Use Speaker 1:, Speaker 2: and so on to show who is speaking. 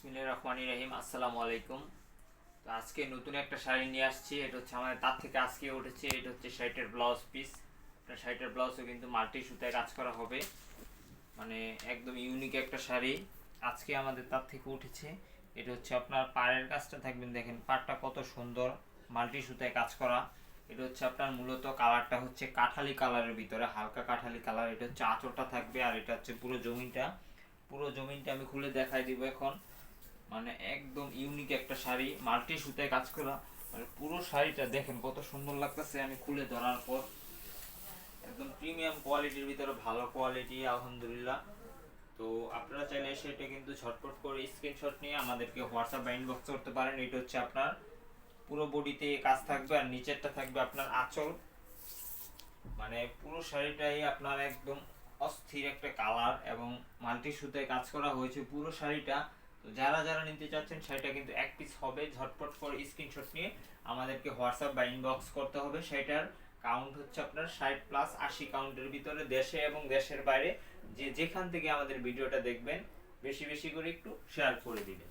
Speaker 1: বিসমিল্লাহির রহমানির রহিম। আসসালামু আলাইকুম। তো আজকে নতুন একটা শাড়ি নিয়ে আসছি। এটা হচ্ছে আমাদের তার থেকে আজকে উঠেছে। এটা হচ্ছে শার্টের ব্লাউজ পিস। আপনার শার্টের ব্লাউজও কিন্তু মাল্টি সুতায় কাজ করা হবে, মানে একদম ইউনিক একটা শাড়ি আজকে আমাদের তার থেকে উঠেছে। এটা হচ্ছে আপনার পাড়ের কাজটা থাকবেন, দেখেন পাড়টা কত সুন্দর, মাল্টি সুতায় কাজ করা। এটা হচ্ছে আপনার মূলত কালারটা হচ্ছে কাঠালি কালারের ভিতরে, হালকা কাঠালি কালার। এটা হচ্ছে আঁচলটা থাকবে, আর এটা হচ্ছে পুরো জমিনটা আমি খুলে দেখাই দিব এখন। মানে একদম ইউনিক একটা শাড়ি, মাল্টি সুতায় কাজ করা। মানে পুরো শাড়িটা দেখেন কত সুন্দর লাগতেছে আমি খুলে ধরার পর। একদম প্রিমিয়াম কোয়ালিটির ভিতরে ভালো কোয়ালিটি আলহামদুলিল্লাহ। তো আপনারা চাইলে সেটা কিন্তু ঝটপট করে স্ক্রিনশট নিয়ে আমাদেরকে হোয়াটসঅ্যাপ বা ইনবক্স করতে পারেন। এটা হচ্ছে আপনার পুরো বডিতে কাজ থাকবে, আর নিচেরটা থাকবে আপনার আঁচল। মানে পুরো শাড়িটাই আপনার একদম অস্থির একটা কালার এবং মাল্টি সুতায় কাজ করা হয়েছে পুরো শাড়িটা। তো যারা যারা নিতে চাচ্ছেন শাড়িটা কিন্তু এক পিস হবে, ঝটপট করে স্ক্রিনশট নিয়ে আমাদেরকে হোয়াটসঅ্যাপ বা ইনবক্স করতে হবে। সেটার কাউন্ট হচ্ছে আপনার 60+80 কাউন্টের ভিতরে, দেশে এবং দেশের বাইরে যে যেখান থেকে আমাদের ভিডিওটা দেখবেন বেশি বেশি করে একটু শেয়ার করে দিবেন।